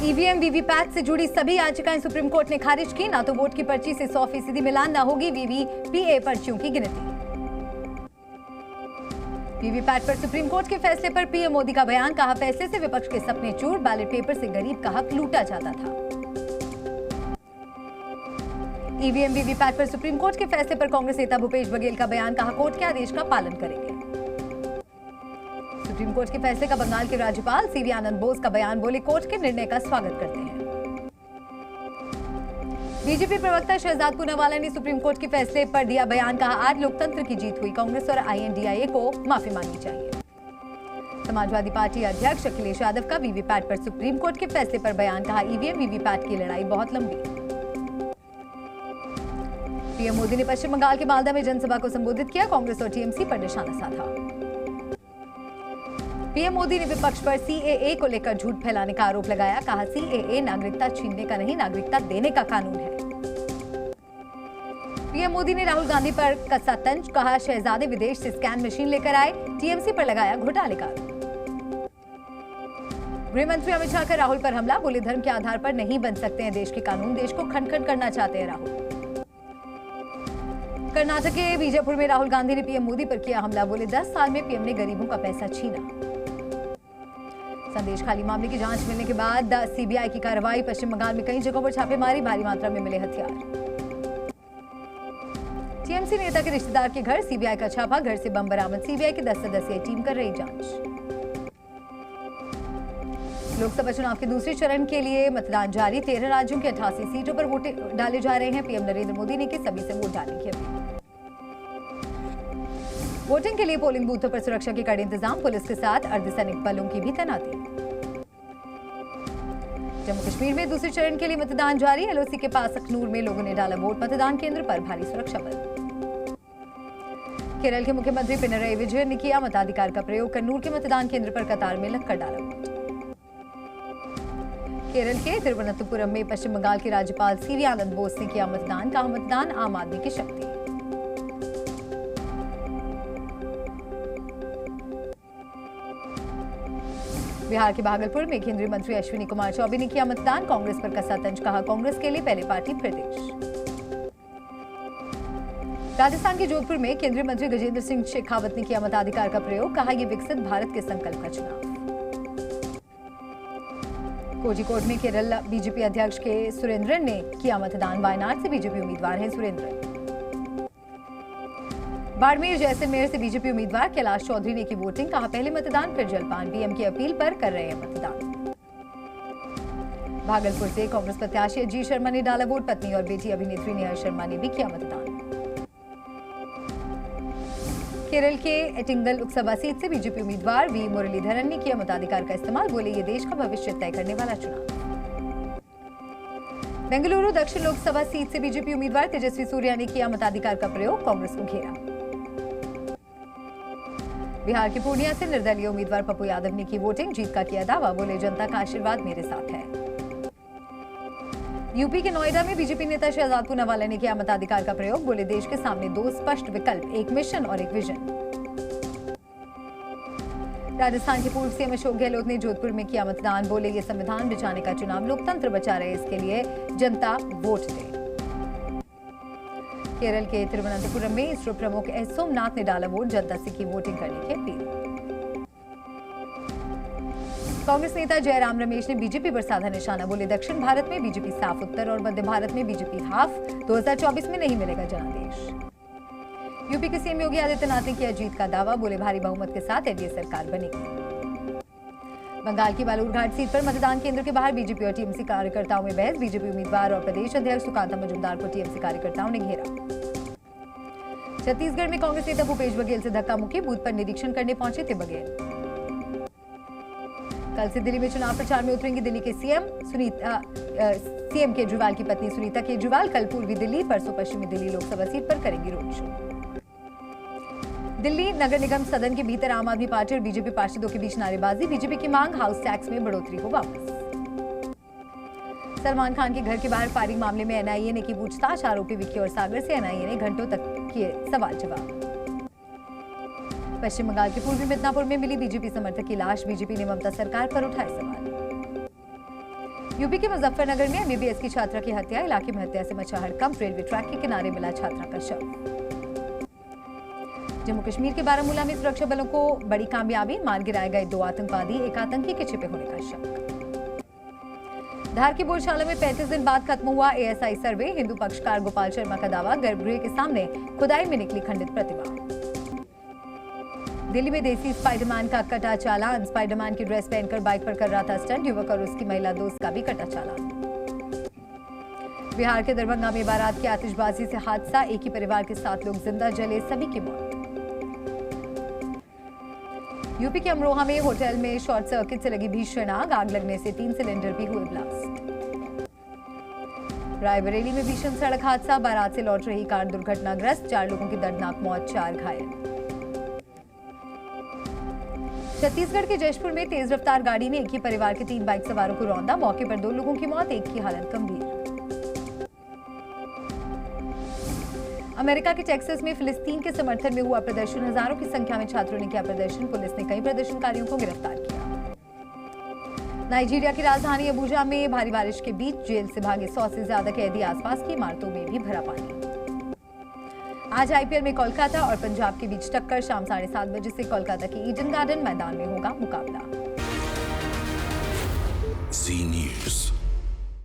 EVM VVPAT से जुड़ी सभी याचिकाएं सुप्रीम कोर्ट ने खारिज की। ना तो वोट की पर्ची से 100% मिलान, ना होगी वीवीपीए पर्चियों की गिनती। वीवीपैट पर सुप्रीम कोर्ट के फैसले पर पीएम मोदी का बयान, कहा फैसले से विपक्ष के सपने चूर, बैलेट पेपर से गरीब का हक लूटा जाता था। ईवीएम वीवीपैट पर सुप्रीम कोर्ट के फैसले पर कांग्रेस नेता भूपेश बघेल का बयान, कहा कोर्ट के आदेश का पालन करेंगे। सुप्रीम कोर्ट के फैसले का बंगाल के राज्यपाल सीवी आनंद बोस का बयान, बोले कोर्ट के निर्णय का स्वागत करते हैं। बीजेपी प्रवक्ता शहजाद पूनावाला ने सुप्रीम कोर्ट के फैसले पर दिया बयान, कहा आज लोकतंत्र की जीत हुई, कांग्रेस और आईएनडीआईए को माफी मांगनी चाहिए। समाजवादी पार्टी अध्यक्ष अखिलेश यादव का वीवीपैट पर सुप्रीम कोर्ट के फैसले पर बयान, कहा ईवीएम वीवीपैट की लड़ाई बहुत लंबी। पीएम मोदी ने पश्चिम बंगाल के मालदा में जनसभा को संबोधित किया, कांग्रेस और टीएमसी पर निशाना साधा। पीएम मोदी ने विपक्ष पर सीएए को लेकर झूठ फैलाने का आरोप लगाया, कहा सीएए नागरिकता छीनने का नहीं, नागरिकता देने का कानून है। पीएम मोदी ने राहुल गांधी पर कसा तंज, कहा शहजादे विदेश से स्कैन मशीन लेकर आए, टीएमसी पर लगाया घोटाले का आरोप। गृह मंत्री अमित शाह का राहुल पर हमला, बोले धर्म के आधार पर नहीं बन सकते हैं देश के कानून, देश को खंड खंड करना चाहते हैं राहुल। कर्नाटक के बीजापुर में राहुल गांधी ने पीएम मोदी पर किया हमला, बोले 10 साल में पीएम ने गरीबों का पैसा छीना। संदेश खाली मामले की जांच मिलने के बाद सीबीआई की कार्रवाई, पश्चिम बंगाल में कई जगहों पर छापेमारी, भारी मात्रा में मिले हथियार। टीएमसी नेता के रिश्तेदार के घर सीबीआई का छापा, घर से बम बरामद, सीबीआई की 10 सदस्यीय टीम कर रही जांच। लोकसभा चुनाव के दूसरे चरण के लिए मतदान जारी, 13 राज्यों की 88 सीटों पर वोट डाले जा रहे हैं। पीएम नरेंद्र मोदी ने की सभी से वोट डालने की अपील। वोटिंग के लिए पोलिंग बूथों पर सुरक्षा के कड़े इंतजाम, पुलिस के साथ अर्धसैनिक बलों की भी तैनाती। जम्मू कश्मीर में दूसरे चरण के लिए मतदान जारी, एलओसी के पास अखनूर में लोगों ने डाला वोट, मतदान केंद्र पर भारी सुरक्षा बल। केरल के मुख्यमंत्री पिनरई विजयन ने किया मताधिकार का प्रयोग, कन्नूर के मतदान केंद्र पर कतार में लगकर डाला वोट। केरल के तिरुवनंतपुरम में पश्चिम बंगाल के राज्यपाल सीवी आनंद बोस ने किया मतदान, कहा मतदान आम आदमी की शक्ति। बिहार के भागलपुर में केंद्रीय मंत्री अश्विनी कुमार चौबे ने किया मतदान, कांग्रेस पर कसा तंज, कहा कांग्रेस के लिए पहले पार्टी फिर देश। राजस्थान के जोधपुर में केंद्रीय मंत्री गजेंद्र सिंह शेखावत ने किया मताधिकार का प्रयोग, कहा यह विकसित भारत के संकल्प का चुनाव। कोझिकोड में केरल बीजेपी अध्यक्ष के सुरेंद्रन ने किया मतदान, वायनाड से बीजेपी उम्मीदवार हैं सुरेंद्रन। बाड़मेर जैसलमेर से बीजेपी उम्मीदवार कैलाश चौधरी ने की वोटिंग, कहा पहले मतदान फिर जलपान, पीएम की अपील पर कर रहे हैं मतदान। भागलपुर से कांग्रेस प्रत्याशी जी शर्मा ने डाला वोट, पत्नी और बेटी अभिनेत्री नेहा शर्मा ने भी किया मतदान। केरल के एटिंगल लोकसभा सीट से बीजेपी उम्मीदवार वी मुरलीधरन ने किया मताधिकार का इस्तेमाल, बोले ये देश का भविष्य तय करने वाला चुनाव। बेंगलुरु दक्षिण लोकसभा सीट से बीजेपी उम्मीदवार तेजस्वी सूर्या ने किया मताधिकार का प्रयोग, कांग्रेस को घेरा। बिहार के पूर्णिया से निर्दलीय उम्मीदवार पप्पू यादव ने की वोटिंग, जीत का किया दावा, बोले जनता का आशीर्वाद मेरे साथ है। यूपी के नोएडा में बीजेपी नेता शहजाद पूनावाला ने किया मताधिकार का प्रयोग, बोले देश के सामने 2 स्पष्ट विकल्प, एक मिशन और एक विजन। राजस्थान के पूर्व सीएम अशोक गहलोत ने जोधपुर में किया मतदान, बोले ये संविधान बचाने का चुनाव, लोकतंत्र बचा रहे, इसके लिए जनता वोट दे। केरल के तिरुवनंतपुरम में इसरो प्रमुख एस सोमनाथ ने डाला वोट, जनता से की वोटिंग करने की अपील। कांग्रेस नेता जयराम रमेश ने बीजेपी पर साधा निशाना, बोले दक्षिण भारत में बीजेपी साफ, उत्तर और मध्य भारत में बीजेपी हाफ, 2024 में नहीं मिलेगा जनादेश। यूपी के सीएम योगी आदित्यनाथ ने किया जीत का दावा, बोले भारी बहुमत के साथ एनडीए सरकार बनेगी। बंगाल की बालूरघाट सीट पर मतदान केंद्र के बाहर बीजेपी और टीएमसी कार्यकर्ताओं में बहस, बीजेपी उम्मीदवार और प्रदेश अध्यक्ष सुकांता मजूमदार को टीएमसी कार्यकर्ताओं ने घेरा। छत्तीसगढ़ में कांग्रेस नेता भूपेश बघेल से धक्का मुक्की, बूथ पर निरीक्षण करने पहुंचे थे बघेल। कल से दिल्ली में चुनाव प्रचार में उतरेंगी दिल्ली के सीएम केजरीवाल की पत्नी सुनीता केजरीवाल, कल पूर्वी दिल्ली, परसों पश्चिमी दिल्ली लोकसभा सीट पर करेंगी रोड शो। दिल्ली नगर निगम सदन के भीतर आम आदमी पार्टी और बीजेपी पार्षदों के बीच नारेबाजी, बीजेपी की मांग हाउस टैक्स में बढ़ोतरी हो वापस। सलमान खान के घर के बाहर फायरिंग मामले में एनआईए ने की पूछताछ, आरोपी विक्की और सागर से एनआईए ने घंटों तक किए सवाल जवाब। पश्चिम बंगाल के पूर्वी मिदनापुर में मिली बीजेपी समर्थक की लाश, बीजेपी ने ममता सरकार पर उठाए सवाल। यूपी के मुजफ्फरनगर में एमबीबीएस की छात्रा की हत्या, इलाके में हत्या से मचा हड़कंप, रेलवे ट्रैक के किनारे मिला छात्रा का शव। जम्मू कश्मीर के बारामूला में सुरक्षा बलों को बड़ी कामयाबी, मार गिराए गए 2 आतंकवादी, एक आतंकी के छिपे होने का शक। धार की बोरशाला में 35 दिन बाद खत्म हुआ एएसआई सर्वे, हिंदू पक्षकार गोपाल शर्मा का दावा, गर्भगृह के सामने खुदाई में निकली खंडित प्रतिमा। दिल्ली में देसी स्पाइडरमैन का कटा चालान, स्पाइडरमैन की ड्रेस पहनकर बाइक पर कर रहा था स्टंट, युवक और उसकी महिला दोस्त का भी कटा चालान। बिहार के दरभंगा में बारात की आतिशबाजी से हादसा, एक ही परिवार के 7 लोग जिंदा जले, सभी की मौत। यूपी के अमरोहा में होटल में शॉर्ट सर्किट से लगी भीषण आग, आग लगने से 3 सिलेंडर भी हुए ब्लास्ट। रायबरेली में भीषण सड़क हादसा, बारात से लौट रही कार दुर्घटनाग्रस्त, 4 लोगों की दर्दनाक मौत, 4 घायल। छत्तीसगढ़ के जशपुर में तेज रफ्तार गाड़ी ने एक ही परिवार के 3 बाइक सवारों को रौंदा, मौके पर 2 लोगों की मौत, एक की हालत गंभीर। अमेरिका के टेक्सास में फिलिस्तीन के समर्थन में हुआ प्रदर्शन, हजारों की संख्या में छात्रों ने किया प्रदर्शन, पुलिस ने कई प्रदर्शनकारियों को गिरफ्तार किया। नाइजीरिया की राजधानी अबुजा में भारी बारिश के बीच जेल से भागे 100 से ज्यादा कैदी, आसपास की इमारतों में भी भरा पानी। आज आईपीएल में कोलकाता और पंजाब के बीच टक्कर, शाम 7:30 बजे से कोलकाता के ईडन गार्डन मैदान में होगा मुकाबला। जी न्यूज़।